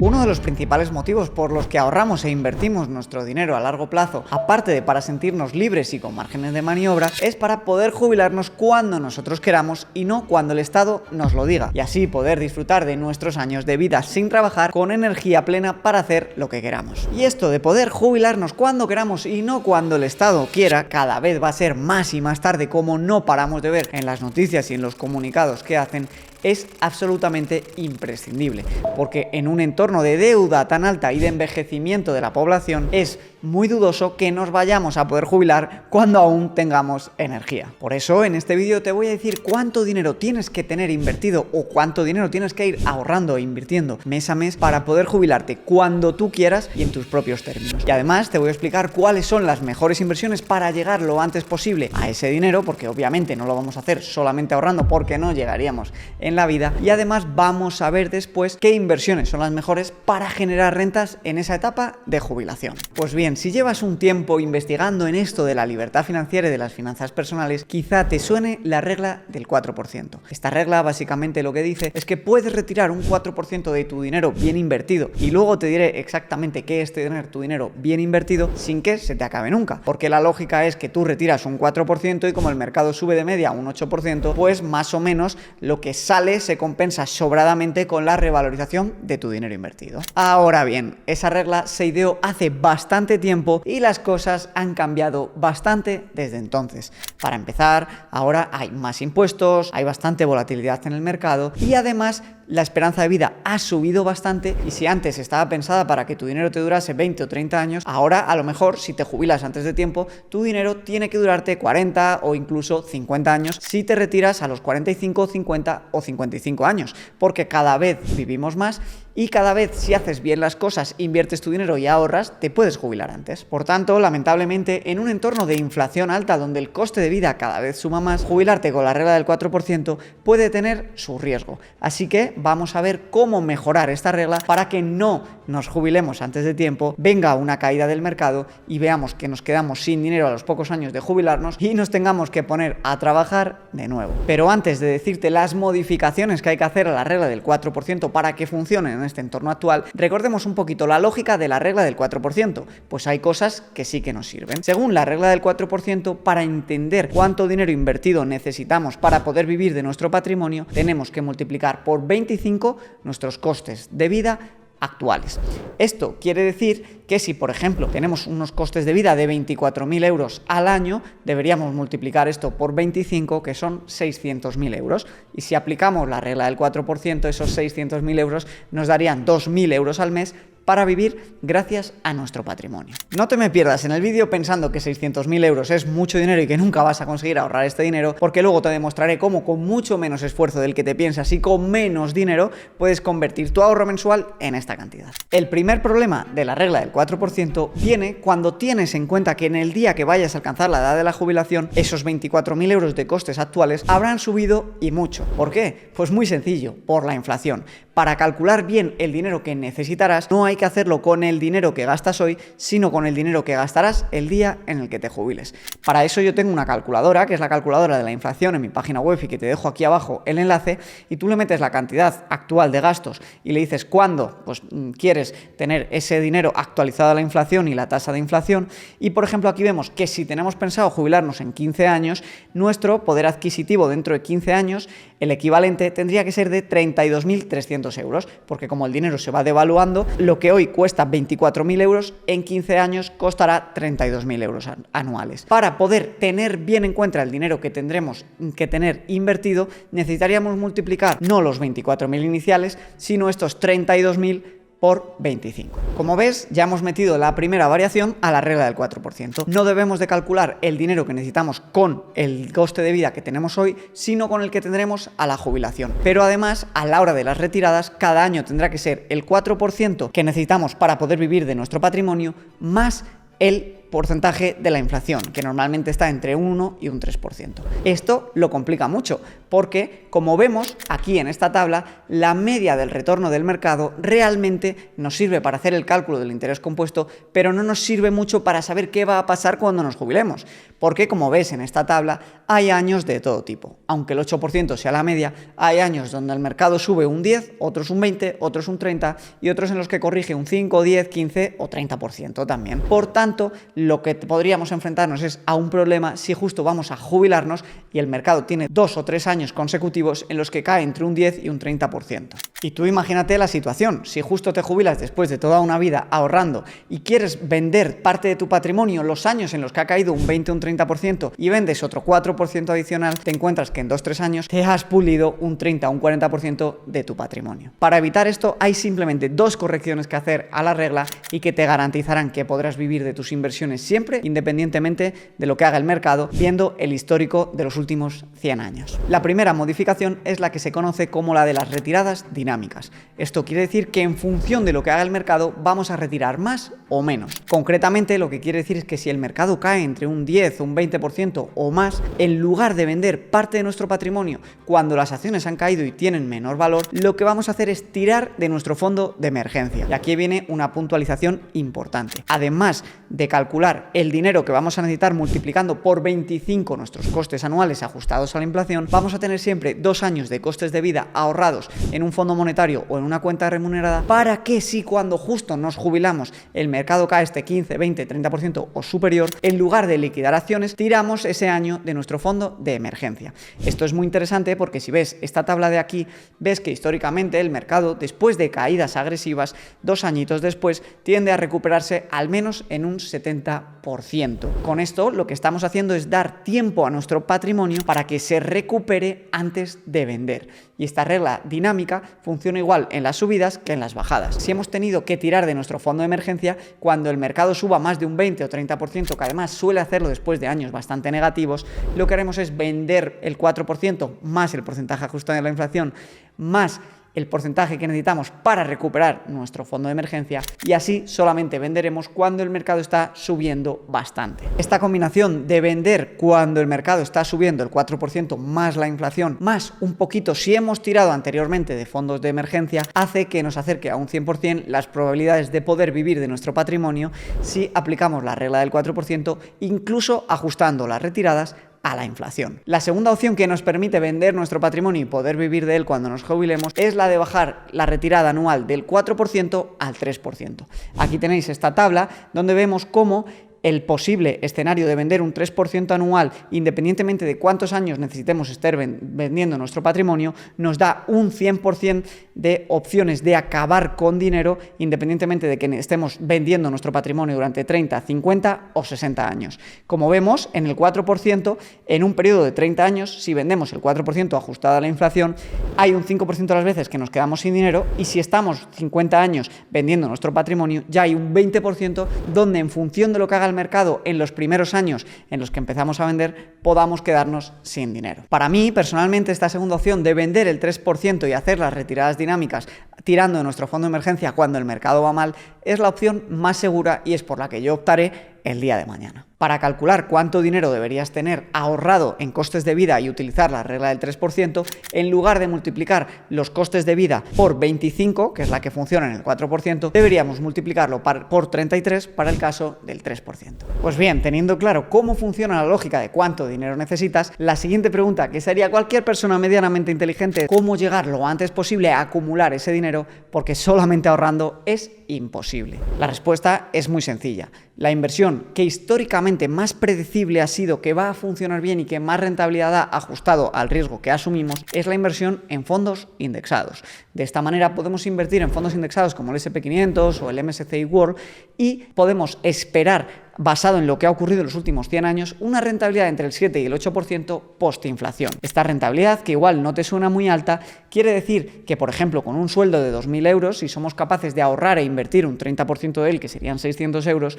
Uno de los principales motivos por los que ahorramos e invertimos nuestro dinero a largo plazo, aparte de para sentirnos libres y con márgenes de maniobra, es para poder jubilarnos cuando nosotros queramos y no cuando el Estado nos lo diga, y así poder disfrutar de nuestros años de vida sin trabajar con energía plena para hacer lo que queramos. Y esto de poder jubilarnos cuando queramos y no cuando el Estado quiera, cada vez va a ser más y más tarde, como no paramos de ver en las noticias y en los comunicados que hacen. Es absolutamente imprescindible, porque en un entorno de deuda tan alta y de envejecimiento de la población es muy dudoso que nos vayamos a poder jubilar cuando aún tengamos energía. Por eso en este vídeo te voy a decir cuánto dinero tienes que tener invertido o cuánto dinero tienes que ir ahorrando e invirtiendo mes a mes para poder jubilarte cuando tú quieras y en tus propios términos. Y además te voy a explicar cuáles son las mejores inversiones para llegar lo antes posible a ese dinero, porque obviamente no lo vamos a hacer solamente ahorrando porque no llegaríamos en la vida, y además vamos a ver después qué inversiones son las mejores para generar rentas en esa etapa de jubilación. Pues bien, si llevas un tiempo investigando en esto de la libertad financiera y de las finanzas personales, quizá te suene la regla del 4%. Esta regla básicamente lo que dice es que puedes retirar un 4% de tu dinero bien invertido, y luego te diré exactamente qué es tener tu dinero bien invertido sin que se te acabe nunca, porque la lógica es que tú retiras un 4% y como el mercado sube de media un 8%, pues más o menos lo que sale se compensa sobradamente con la revalorización de tu dinero invertido. Ahora bien, esa regla se ideó hace bastante tiempo y las cosas han cambiado bastante desde entonces. Para empezar, ahora hay más impuestos, hay bastante volatilidad en el mercado y además la esperanza de vida ha subido bastante, y si antes estaba pensada para que tu dinero te durase 20 o 30 años, ahora a lo mejor si te jubilas antes de tiempo, tu dinero tiene que durarte 40 o incluso 50 años si te retiras a los 45, 50 o 55 años, porque cada vez vivimos más y cada vez si haces bien las cosas, inviertes tu dinero y ahorras, te puedes jubilar antes. Por tanto, lamentablemente, en un entorno de inflación alta donde el coste de vida cada vez suma más, jubilarte con la regla del 4% puede tener su riesgo. Así que vamos a ver cómo mejorar esta regla para que no nos jubilemos antes de tiempo, venga una caída del mercado y veamos que nos quedamos sin dinero a los pocos años de jubilarnos y nos tengamos que poner a trabajar de nuevo. Pero antes de decirte las modificaciones que hay que hacer a la regla del 4% para que funcione en este entorno actual, recordemos un poquito la lógica de la regla del 4%, pues hay cosas que sí que nos sirven. Según la regla del 4%, para entender cuánto dinero invertido necesitamos para poder vivir de nuestro patrimonio, tenemos que multiplicar por 25 nuestros costes de vida actuales. Esto quiere decir que si, por ejemplo, tenemos unos costes de vida de 24.000 euros al año, deberíamos multiplicar esto por 25, que son 600.000 euros. Y si aplicamos la regla del 4%, esos 600.000 euros nos darían 2.000 euros al mes para vivir gracias a nuestro patrimonio. No te me pierdas en el vídeo pensando que 600.000 euros es mucho dinero y que nunca vas a conseguir ahorrar este dinero, porque luego te demostraré cómo con mucho menos esfuerzo del que te piensas y con menos dinero puedes convertir tu ahorro mensual en esta cantidad. El primer problema de la regla del 4% viene cuando tienes en cuenta que en el día que vayas a alcanzar la edad de la jubilación, esos 24.000 euros de costes actuales habrán subido y mucho. ¿Por qué? Pues muy sencillo, por la inflación. Para calcular bien el dinero que necesitarás, no hay que hacerlo con el dinero que gastas hoy, sino con el dinero que gastarás el día en el que te jubiles. Para eso yo tengo una calculadora, que es la calculadora de la inflación en mi página web y que te dejo aquí abajo el enlace, y tú le metes la cantidad actual de gastos y le dices cuándo pues, quieres tener ese dinero actualizado a la inflación y la tasa de inflación. Y por ejemplo aquí vemos que si tenemos pensado jubilarnos en 15 años, nuestro poder adquisitivo dentro de 15 años, el equivalente tendría que ser de 32.300 euros, porque como el dinero se va devaluando, lo que hoy cuesta 24.000 euros, en 15 años costará 32.000 euros anuales. Para poder tener bien en cuenta el dinero que tendremos que tener invertido, necesitaríamos multiplicar no los 24.000 iniciales, sino estos 32.000 por 25. Como ves, ya hemos metido la primera variación a la regla del 4%. No debemos de calcular el dinero que necesitamos con el coste de vida que tenemos hoy, sino con el que tendremos a la jubilación. Pero además, a la hora de las retiradas, cada año tendrá que ser el 4% que necesitamos para poder vivir de nuestro patrimonio, más el porcentaje de la inflación, que normalmente está entre un 1 y un 3%. Esto lo complica mucho, porque como vemos aquí en esta tabla, la media del retorno del mercado realmente nos sirve para hacer el cálculo del interés compuesto, pero no nos sirve mucho para saber qué va a pasar cuando nos jubilemos, porque como ves en esta tabla, hay años de todo tipo. Aunque el 8% sea la media, hay años donde el mercado sube un 10, otros un 20, otros un 30 y otros en los que corrige un 5, 10, 15 o 30% también. Por tanto, lo que podríamos enfrentarnos es a un problema si justo vamos a jubilarnos y el mercado tiene 2 o 3 años consecutivos en los que cae entre un 10 y un 30%. Y tú imagínate la situación, si justo te jubilas después de toda una vida ahorrando y quieres vender parte de tu patrimonio los años en los que ha caído un 20 o un 30% y vendes otro 4% adicional, te encuentras que en 2-3 años te has pulido un 30 o un 40% de tu patrimonio. Para evitar esto hay simplemente 2 correcciones que hacer a la regla y que te garantizarán que podrás vivir de tus inversiones siempre, independientemente de lo que haga el mercado, viendo el histórico de los últimos 100 años. La primera modificación es la que se conoce como la de las retiradas dinámicas. Esto quiere decir que en función de lo que haga el mercado vamos a retirar más o menos. Concretamente lo que quiere decir es que si el mercado cae entre un 10 o un 20% o más, en lugar de vender parte de nuestro patrimonio cuando las acciones han caído y tienen menor valor, lo que vamos a hacer es tirar de nuestro fondo de emergencia. Y aquí viene una puntualización importante. Además de calcular el dinero que vamos a necesitar multiplicando por 25 nuestros costes anuales ajustados a la inflación, vamos a tener siempre 2 años de costes de vida ahorrados en un fondo monetario o en una cuenta remunerada para que si cuando justo nos jubilamos el mercado cae este 15, 20, 30% o superior, en lugar de liquidar acciones, tiramos ese año de nuestro fondo de emergencia. Esto es muy interesante porque si ves esta tabla de aquí, ves que históricamente el mercado, después de caídas agresivas, 2 añitos después, tiende a recuperarse al menos en un 70%. Con esto lo que estamos haciendo es dar tiempo a nuestro patrimonio para que se recupere antes de vender. Y esta regla dinámica funciona igual en las subidas que en las bajadas. Si hemos tenido que tirar de nuestro fondo de emergencia, cuando el mercado suba más de un 20 o 30%, que además suele hacerlo después de años bastante negativos, lo que haremos es vender el 4% más el porcentaje ajustado de la inflación, más el porcentaje que necesitamos para recuperar nuestro fondo de emergencia, y así solamente venderemos cuando el mercado está subiendo bastante. Esta combinación de vender cuando el mercado está subiendo el 4% más la inflación, más un poquito si hemos tirado anteriormente de fondos de emergencia, hace que nos acerque a un 100% las probabilidades de poder vivir de nuestro patrimonio si aplicamos la regla del 4%, incluso ajustando las retiradas a la inflación. La segunda opción que nos permite vender nuestro patrimonio y poder vivir de él cuando nos jubilemos es la de bajar la retirada anual del 4% al 3%. Aquí tenéis esta tabla donde vemos cómo el posible escenario de vender un 3% anual, independientemente de cuántos años necesitemos estar vendiendo nuestro patrimonio, nos da un 100% de opciones de acabar con dinero, independientemente de que estemos vendiendo nuestro patrimonio durante 30, 50 o 60 años. Como vemos, en el 4%, en un periodo de 30 años, si vendemos el 4% ajustado a la inflación, hay un 5% de las veces que nos quedamos sin dinero, y si estamos 50 años vendiendo nuestro patrimonio, ya hay un 20% donde, en función de lo que haga el mercado en los primeros años en los que empezamos a vender, podamos quedarnos sin dinero. Para mí, personalmente, esta segunda opción de vender el 3% y hacer las retiradas dinámicas tirando de nuestro fondo de emergencia cuando el mercado va mal, es la opción más segura y es por la que yo optaré el día de mañana. Para calcular cuánto dinero deberías tener ahorrado en costes de vida y utilizar la regla del 3%, en lugar de multiplicar los costes de vida por 25, que es la que funciona en el 4%, deberíamos multiplicarlo por 33 para el caso del 3%. Pues bien, teniendo claro cómo funciona la lógica de cuánto dinero necesitas, la siguiente pregunta que se haría cualquier persona medianamente inteligente es cómo llegar lo antes posible a acumular ese dinero, porque solamente ahorrando es imposible. La respuesta es muy sencilla. La inversión que históricamente más predecible ha sido que va a funcionar bien y que más rentabilidad da ajustado al riesgo que asumimos es la inversión en fondos indexados. De esta manera podemos invertir en fondos indexados como el S&P500 o el MSCI World y podemos esperar, basado en lo que ha ocurrido en los últimos 100 años, una rentabilidad entre el 7 y el 8% post-inflación. Esta rentabilidad, que igual no te suena muy alta, quiere decir que, por ejemplo, con un sueldo de 2.000 euros, si somos capaces de ahorrar e invertir un 30% de él, que serían 600 euros,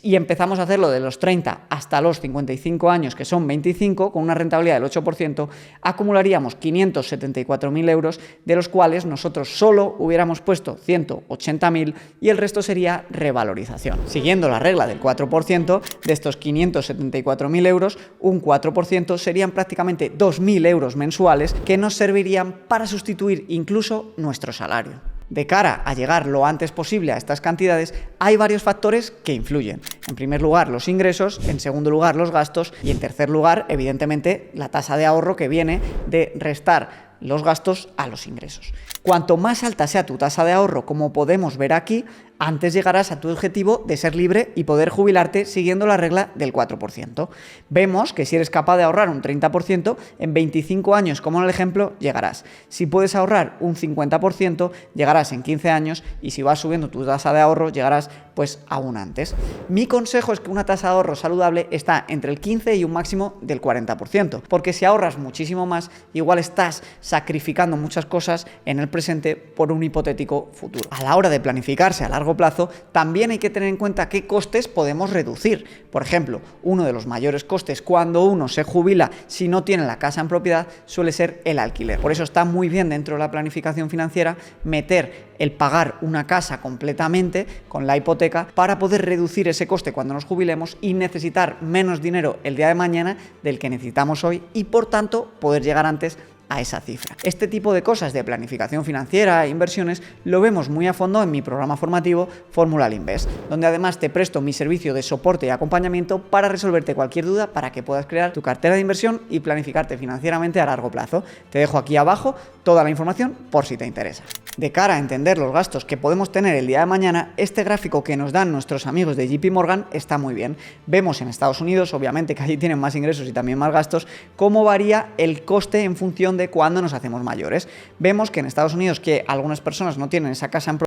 y empezamos a hacerlo de los 30 hasta los 55 años, que son 25, con una rentabilidad del 8%, acumularíamos 574.000 euros, de los cuales nosotros solo hubiéramos puesto 180.000 y el resto sería revalorización. Siguiendo la regla del 4%, 4%, de estos 574.000 euros, un 4% serían prácticamente 2.000 euros mensuales que nos servirían para sustituir incluso nuestro salario. De cara a llegar lo antes posible a estas cantidades, hay varios factores que influyen. En primer lugar, los ingresos, en segundo lugar, los gastos y en tercer lugar, evidentemente, la tasa de ahorro que viene de restar los gastos a los ingresos. Cuanto más alta sea tu tasa de ahorro, como podemos ver aquí, antes llegarás a tu objetivo de ser libre y poder jubilarte siguiendo la regla del 4%. Vemos que si eres capaz de ahorrar un 30%, en 25 años, como en el ejemplo, llegarás. Si puedes ahorrar un 50%, llegarás en 15 años y si vas subiendo tu tasa de ahorro, llegarás pues aún antes. Mi consejo es que una tasa de ahorro saludable está entre el 15 y un máximo del 40%, porque si ahorras muchísimo más, igual estás sacrificando muchas cosas en el presente por un hipotético futuro. A la hora de planificarse a largo plazo, también hay que tener en cuenta qué costes podemos reducir. Por ejemplo, uno de los mayores costes cuando uno se jubila si no tiene la casa en propiedad suele ser el alquiler. Por eso está muy bien dentro de la planificación financiera meter el pagar una casa completamente con la hipoteca para poder reducir ese coste cuando nos jubilemos y necesitar menos dinero el día de mañana del que necesitamos hoy y por tanto poder llegar antes a esa cifra. Este tipo de cosas de planificación financiera e inversiones lo vemos muy a fondo en mi programa formativo Formula Invest, donde además te presto mi servicio de soporte y acompañamiento para resolverte cualquier duda para que puedas crear tu cartera de inversión y planificarte financieramente a largo plazo. Te dejo aquí abajo toda la información por si te interesa. De cara a entender los gastos que podemos tener el día de mañana, este gráfico que nos dan nuestros amigos de JP Morgan está muy bien. Vemos en Estados Unidos, obviamente que allí tienen más ingresos y también más gastos, cómo varía el coste en función de cuándo nos hacemos mayores. Vemos que en Estados Unidos, que algunas personas no tienen esa casa en propiedad,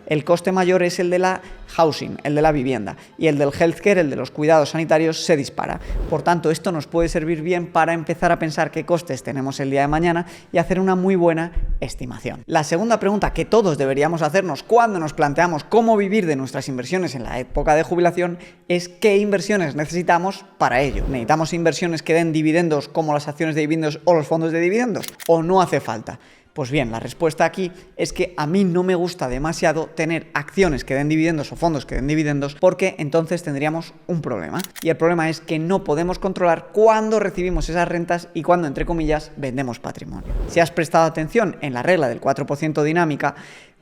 el coste mayor es el de la housing, el de la vivienda, y el del healthcare, el de los cuidados sanitarios, se dispara. Por tanto, esto nos puede servir bien para empezar a pensar qué costes tenemos el día de mañana y hacer una muy buena estimación. La segunda pregunta que todos deberíamos hacernos cuando nos planteamos cómo vivir de nuestras inversiones en la época de jubilación es qué inversiones necesitamos para ello. ¿Necesitamos inversiones que den dividendos como las acciones de dividendos o los fondos de dividendos? ¿O no hace falta? Pues bien, la respuesta aquí es que a mí no me gusta demasiado tener acciones que den dividendos o fondos que den dividendos porque entonces tendríamos un problema. Y el problema es que no podemos controlar cuándo recibimos esas rentas y cuándo, entre comillas, vendemos patrimonio. Si has prestado atención en la regla del 4% dinámica,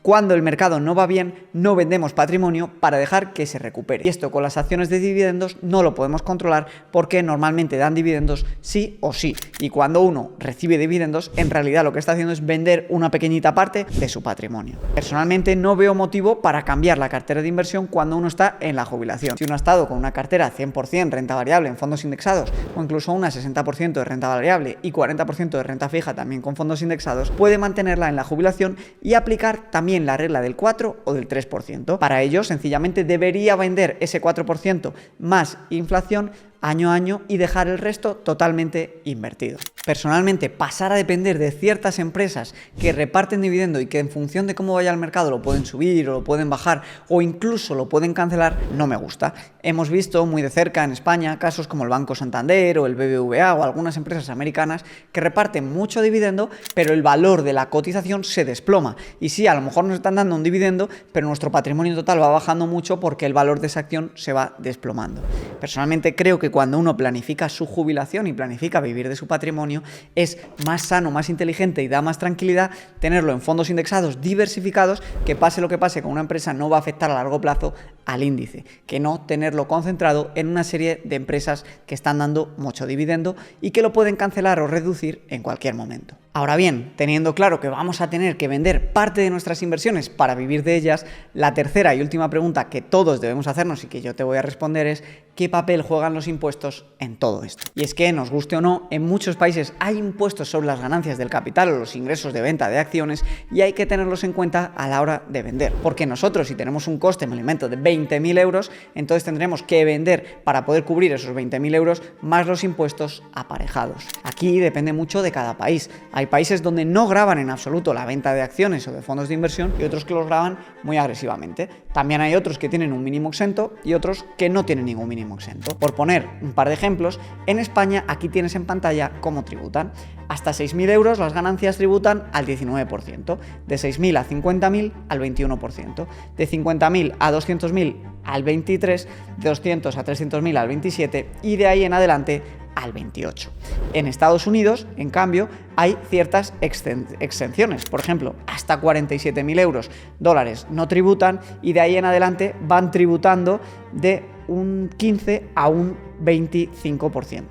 cuando el mercado no va bien, no vendemos patrimonio para dejar que se recupere. Y esto con las acciones de dividendos no lo podemos controlar porque normalmente dan dividendos sí o sí. Y cuando uno recibe dividendos, en realidad lo que está haciendo es vender una pequeñita parte de su patrimonio. Personalmente no veo motivo para cambiar la cartera de inversión cuando uno está en la jubilación. Si uno ha estado con una cartera 100% renta variable en fondos indexados o incluso una 60% de renta variable y 40% de renta fija también con fondos indexados, puede mantenerla en la jubilación y aplicar también la regla del 4 o del 3%. Para ello, sencillamente debería vender ese 4% más inflación año a año y dejar el resto totalmente invertido. Personalmente, pasar a depender de ciertas empresas que reparten dividendo y que en función de cómo vaya el mercado lo pueden subir o lo pueden bajar o incluso lo pueden cancelar, no me gusta. Hemos visto muy de cerca en España casos como el Banco Santander o el BBVA o algunas empresas americanas que reparten mucho dividendo, pero el valor de la cotización se desploma. Y sí, a lo mejor nos están dando un dividendo, pero nuestro patrimonio total va bajando mucho porque el valor de esa acción se va desplomando. Personalmente creo que cuando uno planifica su jubilación y planifica vivir de su patrimonio, es más sano, más inteligente y da más tranquilidad tenerlo en fondos indexados diversificados, que pase lo que pase con una empresa no va a afectar a largo plazo al índice, que no tenerlo concentrado en una serie de empresas que están dando mucho dividendo y que lo pueden cancelar o reducir en cualquier momento. Ahora bien, teniendo claro que vamos a tener que vender parte de nuestras inversiones para vivir de ellas, la tercera y última pregunta que todos debemos hacernos y que yo te voy a responder es ¿qué papel juegan los impuestos en todo esto? Y es que, nos guste o no, en muchos países hay impuestos sobre las ganancias del capital o los ingresos de venta de acciones y hay que tenerlos en cuenta a la hora de vender. Porque nosotros, si tenemos un coste, me alimento, de 20.000 euros, entonces tendremos que vender para poder cubrir esos 20.000 euros más los impuestos aparejados. Aquí depende mucho de cada país. Hay países donde no graban en absoluto la venta de acciones o de fondos de inversión y otros que los graban muy agresivamente. También hay otros que tienen un mínimo exento y otros que no tienen ningún mínimo exento. Por poner un par de ejemplos, en España aquí tienes en pantalla cómo tributan. Hasta 6.000 euros las ganancias tributan al 19%, de 6.000 a 50.000 al 21%, de 50.000 a 200.000 al 23%, de 200 a 300.000 al 27% y de ahí en adelante al 28%. En Estados Unidos, en cambio, hay ciertas exenciones. Por ejemplo, hasta 47.000 euros dólares no tributan y de ahí en adelante van tributando de un 15 a un 25%.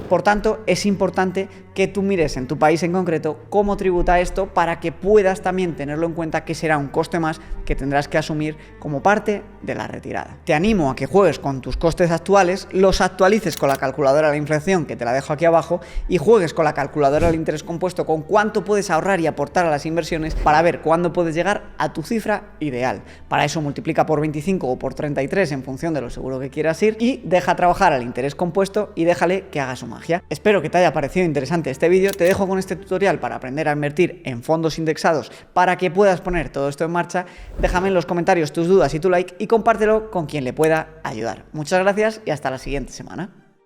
Por tanto, es importante que tú mires en tu país en concreto cómo tributa esto para que puedas también tenerlo en cuenta, que será un coste más que tendrás que asumir como parte de la retirada. Te animo a que juegues con tus costes actuales, los actualices con la calculadora de la inflación, que te la dejo aquí abajo, y juegues con la calculadora del interés compuesto con cuánto puedes ahorrar y aportar a las inversiones para ver cuándo puedes llegar a tu cifra ideal. Para eso multiplica por 25 o por 33 en función de lo seguro que quieras ir y deja trabajar al interés compuesto y déjale que haga su magia. Espero que te haya parecido interesante este vídeo. Te dejo con este tutorial para aprender a invertir en fondos indexados para que puedas poner todo esto en marcha. Déjame en los comentarios tus dudas y tu like y compártelo con quien le pueda ayudar. Muchas gracias y hasta la siguiente semana.